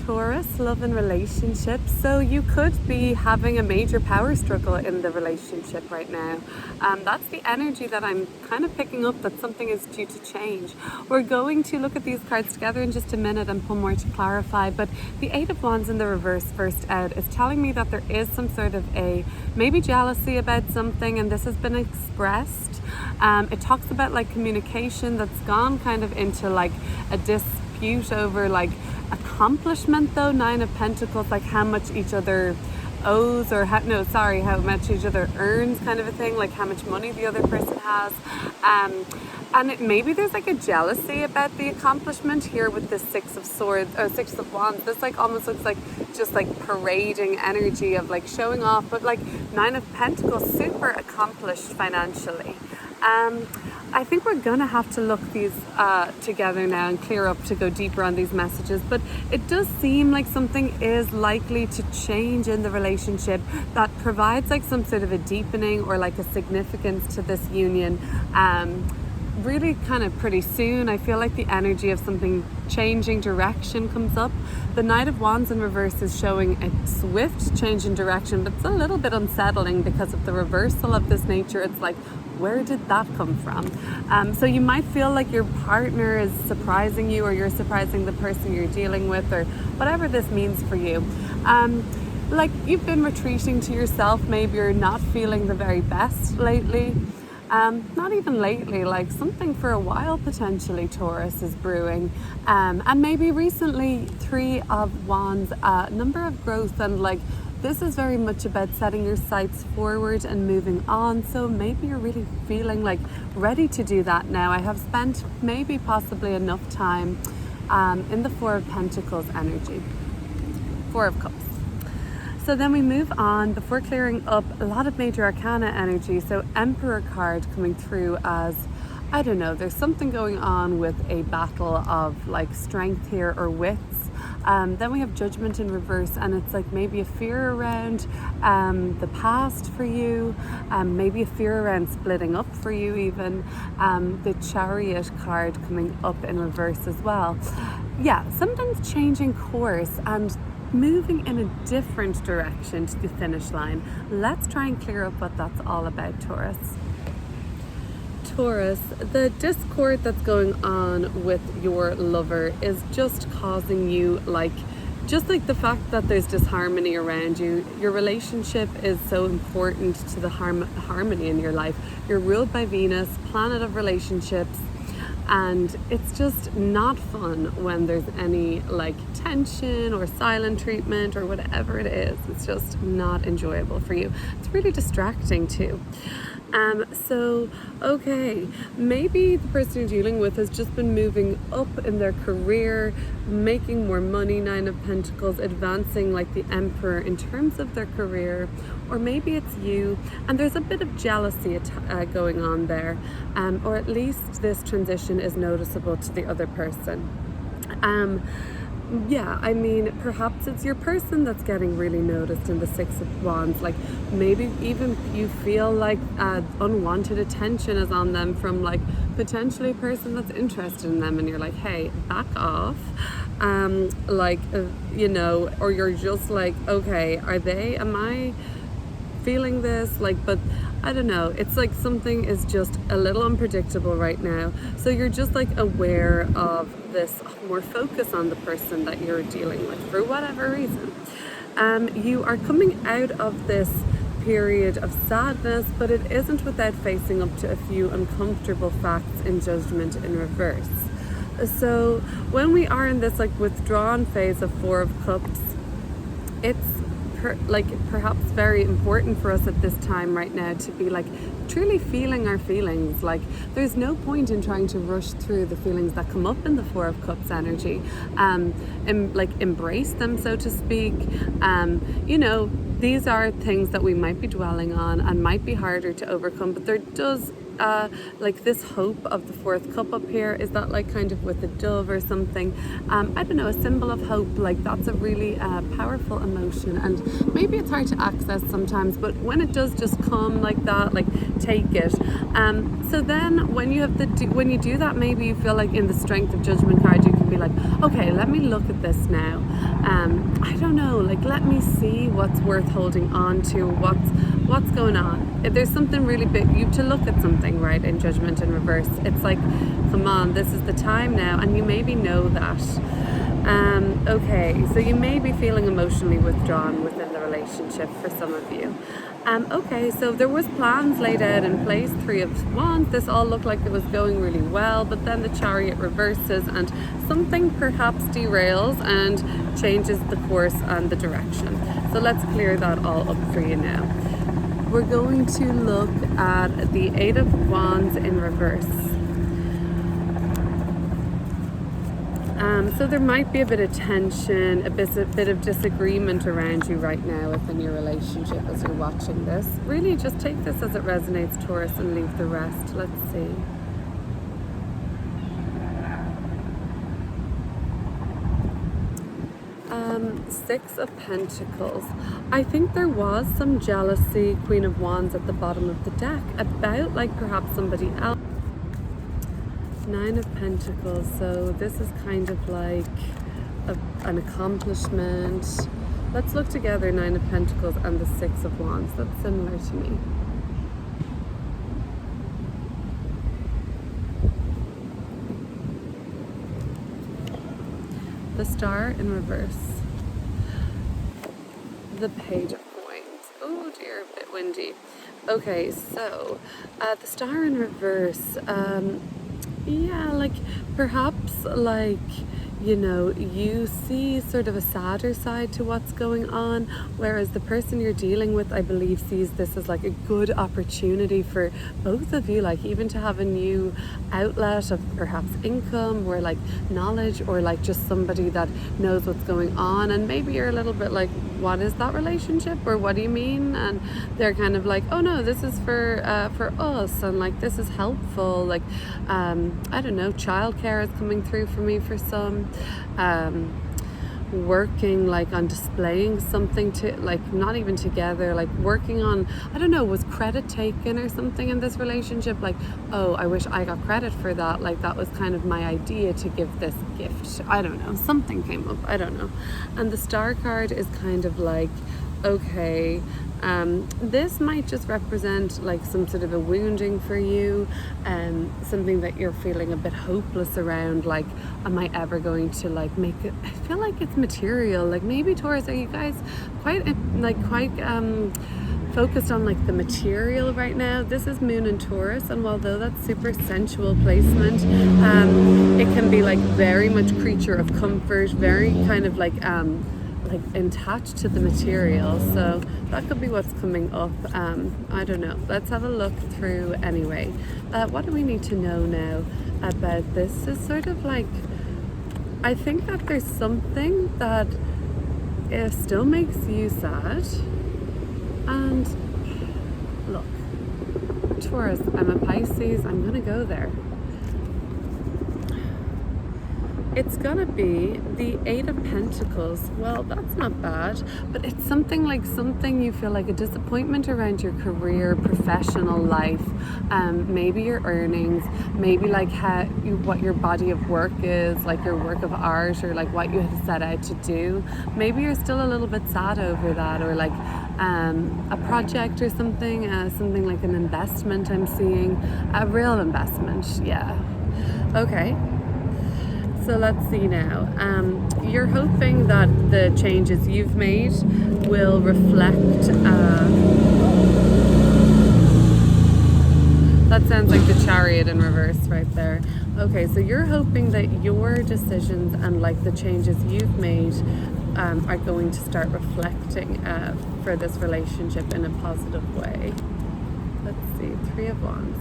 Taurus, love and relationships. So you could be having a major power struggle in the relationship right now. That's the energy that I'm kind of picking up, that something is due to change. We're going to look at these cards together in just a minute and pull more to clarify. But the Eight of Wands in the reverse first out is telling me that there is some sort of a maybe jealousy about something, and this has been expressed. It talks about like communication that's gone kind of into like a dispute over like accomplishment though. Nine of Pentacles, like how much each other owes, or how much each other earns, kind of a thing, like how much money the other person has. And maybe there's like a jealousy about the accomplishment here with the Six of Swords or Six of Wands. This like almost looks like just like parading energy of like showing off, but like Nine of Pentacles, super accomplished financially. I think we're gonna have to look these together now and clear up to go deeper on these messages, but it does seem like something is likely to change in the relationship that provides like some sort of a deepening or like a significance to this union. Really kind of pretty soon. I feel like the energy of something changing direction comes up. The Knight of Wands in reverse is showing a swift change in direction, but it's a little bit unsettling because of the reversal of this nature. It's like, where did that come from? So you might feel like your partner is surprising you, or you're surprising the person you're dealing with, or whatever this means for you. Like you've been retreating to yourself, maybe you're not feeling the very best lately. Not even lately, like something for a while potentially, Taurus, is brewing. And maybe recently, Three of Wands, number of growth, and like this is very much about setting your sights forward and moving on. So maybe you're really feeling like ready to do that now. I have spent maybe possibly enough time in the Four of Pentacles energy, Four of Cups. So then we move on before clearing up a lot of major arcana energy. So Emperor card coming through as, I don't know, there's something going on with a battle of like strength here or wits. Then we have Judgment in reverse, and it's like maybe a fear around the past for you, maybe a fear around splitting up for you even. The Chariot card coming up in reverse as well. Yeah, sometimes changing course and moving in a different direction to the finish line. Let's try and clear up what that's all about, Taurus. Taurus, the discord that's going on with your lover is just causing you just like the fact that there's disharmony around you. Your relationship is so important to the harmony in your life. You're ruled by Venus, planet of relationships, and it's just not fun when there's any like tension or silent treatment or whatever it is. It's just not enjoyable for you. It's really distracting too. So, okay, maybe the person you're dealing with has just been moving up in their career, making more money, Nine of Pentacles, advancing like the Emperor in terms of their career, or maybe it's you, and there's a bit of jealousy going on there, or at least this transition is noticeable to the other person. Yeah, I mean, perhaps it's your person that's getting really noticed in the Six of Wands. Like maybe even you feel like unwanted attention is on them from like potentially a person that's interested in them, and you're like, hey, back off. You know, or you're just like, okay, am I feeling this? But I don't know, it's like something is just a little unpredictable right now. So you're just like aware of this, more focus on the person that you're dealing with for whatever reason. You are coming out of this period of sadness, but it isn't without facing up to a few uncomfortable facts in Judgment in reverse. So when we are in this like withdrawn phase of Four of Cups, it's perhaps very important for us at this time right now to be like truly feeling our feelings. Like there's no point in trying to rush through the feelings that come up in the Four of Cups energy, and like embrace them, so to speak. You know, these are things that we might be dwelling on and might be harder to overcome, but there does like this hope of the fourth cup up here. Is that like kind of with a dove or something? I don't know, a symbol of hope. Like that's a really powerful emotion, and maybe it's hard to access sometimes, but when it does just come like that, like take it. So then when you have when you do that, maybe you feel like in the Strength of Judgment card you can be like, okay, let me look at this now. I don't know, like, let me see what's worth holding on to, what's going on. If there's something really big, you have to look at something, right, in Judgment in reverse. It's like, come on, this is the time now, and you maybe know that. Okay, so you may be feeling emotionally withdrawn within the relationship for some of you. Okay, so there was plans laid out in place, 3 of Wands. This all looked like it was going really well, but then the Chariot reverses and something perhaps derails and changes the course and the direction. So let's clear that all up for you now. We're going to look at the 8 of Wands in reverse. So there might be a bit of tension, a bit of disagreement around you right now within your relationship as you're watching this. Really just take this as it resonates, Taurus, and leave the rest. Let's see. Six of Pentacles. I think there was some jealousy, Queen of Wands at the bottom of the deck, about like perhaps somebody else. 9 of Pentacles, so this is kind of like an accomplishment. Let's look together, 9 of Pentacles and the 6 of Wands. That's similar to me. The Star in reverse. The Page of Coins. Oh dear, a bit windy. Okay, so the Star in reverse. Yeah, like perhaps like, you know, you see sort of a sadder side to what's going on, whereas the person you're dealing with, I believe, sees this as like a good opportunity for both of you, like even to have a new outlet of perhaps income or like knowledge, or like just somebody that knows what's going on. And maybe you're a little bit like, what is that relationship, or what do you mean? And they're kind of like, oh no, this is for us, and like this is helpful, like I don't know, childcare is coming through for me for some. Working like on displaying something to, like, not even together, like working on, I don't know, was credit taken or something in this relationship, like, oh, I wish I got credit for that, like that was kind of my idea to give this gift, I don't know, something came up, I don't know. And the Star card is kind of like, okay, this might just represent like some sort of a wounding for you, something that you're feeling a bit hopeless around, like, am I ever going to like make it? I feel like it's material, like maybe Taurus, are you guys quite focused on like the material right now? This is Moon in Taurus, and although that's super sensual placement, it can be like very much creature of comfort, very kind of like attached to the material, so that could be what's coming up. I don't know, let's have a look through anyway. What do we need to know now about this? Is sort of like, I think that there's something that still makes you sad. And look, Taurus, I'm a Pisces, I'm gonna go there. It's gonna be the 8 of Pentacles. Well, that's not bad, but it's something like something you feel like a disappointment around your career, professional life, maybe your earnings, maybe like what your body of work is, like your work of art, or like what you had set out to do. Maybe you're still a little bit sad over that, or like a project or something, something like an investment I'm seeing, a real investment, yeah. Okay. So let's see now. You're hoping that the changes you've made will reflect, that sounds like the Chariot in reverse right there. Okay, so you're hoping that your decisions and like the changes you've made are going to start reflecting for this relationship in a positive way. Let's see, 3 of Wands.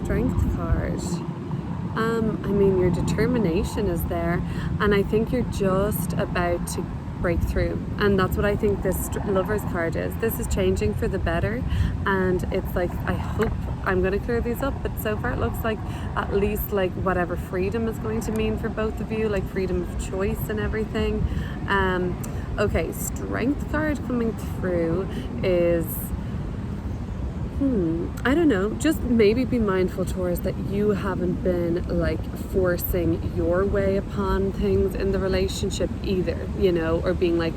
Strength card. I mean, your determination is there, and I think you're just about to break through. And that's what I think this Lovers card is. This is changing for the better, and it's like, I hope I'm going to clear these up, but so far it looks like at least like whatever freedom is going to mean for both of you, like freedom of choice and everything. Okay, Strength card coming through is, I don't know, just maybe be mindful, Taurus, that you haven't been like forcing your way upon things in the relationship either, you know, or being like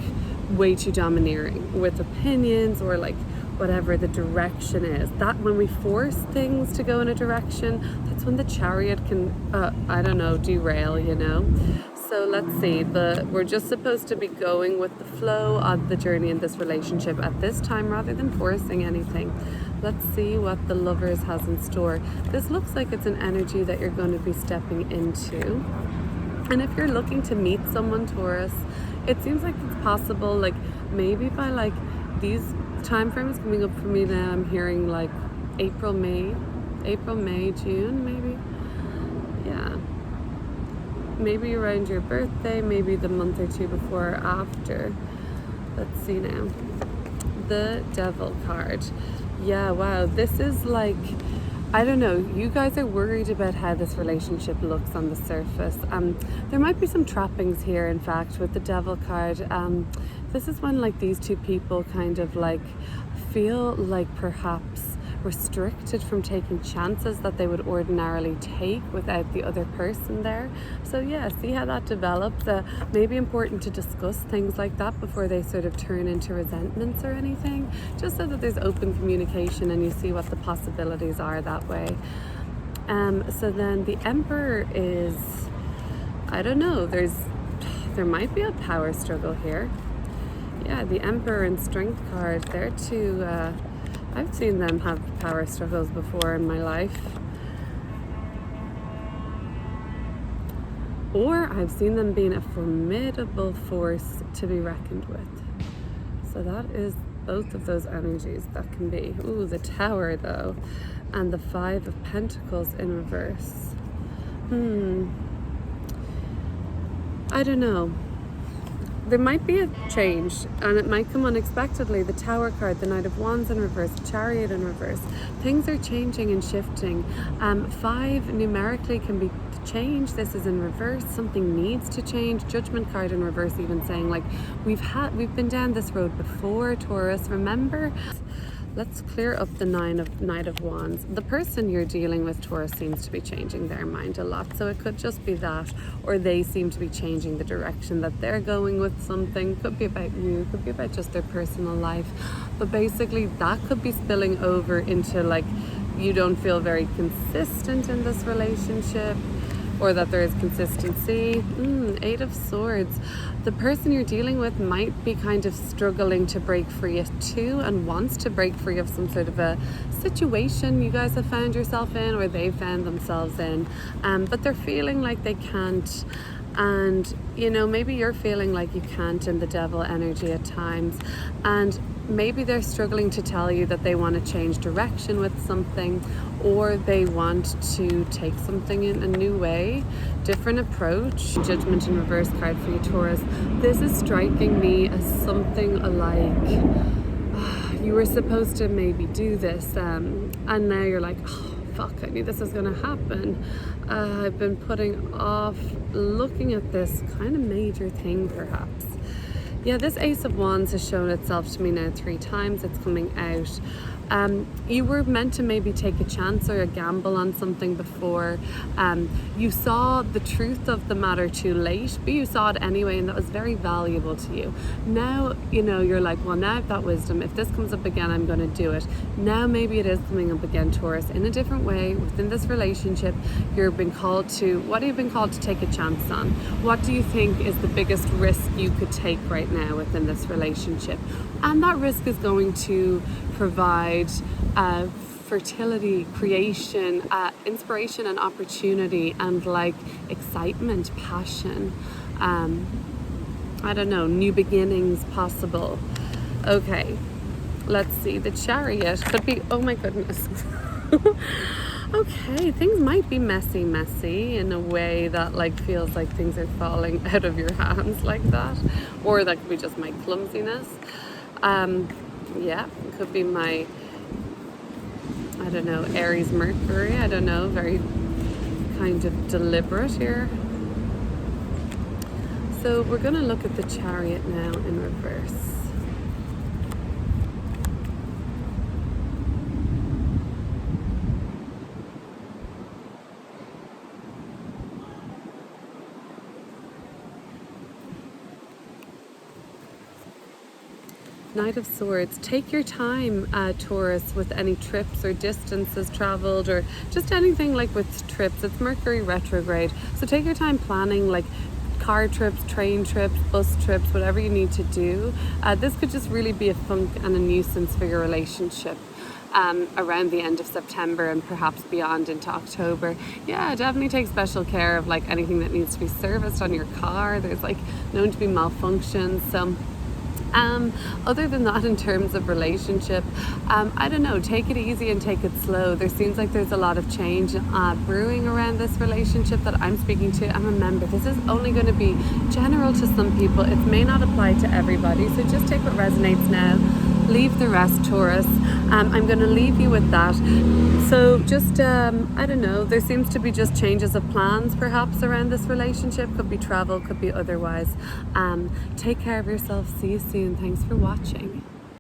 way too domineering with opinions or like whatever the direction is. That when we force things to go in a direction, that's when the Chariot can, I don't know, derail, you know. So let's see, we're just supposed to be going with the flow of the journey in this relationship at this time rather than forcing anything. Let's see what the Lovers has in store. This looks like it's an energy that you're going to be stepping into. And if you're looking to meet someone, Taurus, it seems like it's possible, like maybe by like these time frames coming up for me now, I'm hearing like April, May, June, maybe. Yeah. Maybe around your birthday, maybe the month or two before or after. Let's see now. The Devil card. Yeah, wow, this is like, I don't know, you guys are worried about how this relationship looks on the surface. There might be some trappings here, in fact, with the Devil card. This is when like these two people kind of like feel like perhaps restricted from taking chances that they would ordinarily take without the other person there. So yeah, see how that develops. Maybe important to discuss things like that before they sort of turn into resentments or anything, just so that there's open communication and you see what the possibilities are that way. So then the Emperor is, I don't know, there might be a power struggle here. Yeah, the Emperor and Strength card, they're two, I've seen them have power struggles before in my life. Or I've seen them being a formidable force to be reckoned with. So that is both of those energies that can be. Ooh, the Tower though, and the Five of Pentacles in reverse. I don't know. There might be a change, and it might come unexpectedly. The Tower card, the Knight of Wands in reverse, Chariot in reverse. Things are changing and shifting. 5 numerically can be changed. This is in reverse. Something needs to change. Judgment card in reverse, even saying like we've been down this road before, Taurus. Remember? Let's clear up the Knight of Wands. The person you're dealing with, Taurus, seems to be changing their mind a lot. So it could just be that, or they seem to be changing the direction that they're going with something. Could be about you, could be about just their personal life. But basically that could be spilling over into like, you don't feel very consistent in this relationship, or that there is consistency. 8 of Swords. The person you're dealing with might be kind of struggling to break free too, and wants to break free of some sort of a situation you guys have found yourself in, or they found themselves in, but they're feeling like they can't. And you know, maybe you're feeling like you can't in the Devil energy at times, and maybe they're struggling to tell you that they want to change direction with something, or they want to take something in a new way, different approach. Judgment in reverse card for you, Taurus. This is striking me as something like you were supposed to maybe do this, and now you're like, oh, fuck, I knew this was going to happen. I've been putting off looking at this kind of major thing, perhaps. Yeah, this Ace of Wands has shown itself to me now 3 times. It's coming out. You were meant to maybe take a chance or a gamble on something before. You saw the truth of the matter too late, but you saw it anyway, and that was very valuable to you. Now, you know, you're like, well, now I've got wisdom. If this comes up again, I'm going to do it. Now maybe it is coming up again, Taurus, in a different way within this relationship. You've been called to, what have you been called to take a chance on? What do you think is the biggest risk you could take right now within this relationship? And that risk is going to provide fertility, creation, inspiration and opportunity, and like excitement, passion, I don't know, new beginnings possible. Okay, let's see. The Chariot could be, oh my goodness. Okay, things might be messy in a way that like feels like things are falling out of your hands like that, or that could be just my clumsiness. Um, yeah, it could be my, I don't know, Aries Mercury. I don't know, very kind of deliberate here. So we're going to look at the Chariot now in reverse. Knight of Swords. Take your time, Taurus, with any trips or distances traveled, or just anything like with trips. It's Mercury retrograde, so take your time planning like car trips, train trips, bus trips, whatever you need to do. This could just really be a funk and a nuisance for your relationship. Around the end of September and perhaps beyond into October. Yeah, definitely take special care of like anything that needs to be serviced on your car. There's like known to be malfunctions. So other than that, in terms of relationship, I don't know, take it easy and take it slow. There seems like there's a lot of change brewing around this relationship that I'm speaking to. And remember, this is only going to be general to some people. It may not apply to everybody. So just take what resonates now. Leave the rest, Taurus. I'm going to leave you with that. So just, I don't know, there seems to be just changes of plans perhaps around this relationship. Could be travel, could be otherwise. Take care of yourself. See you soon. Thanks for watching.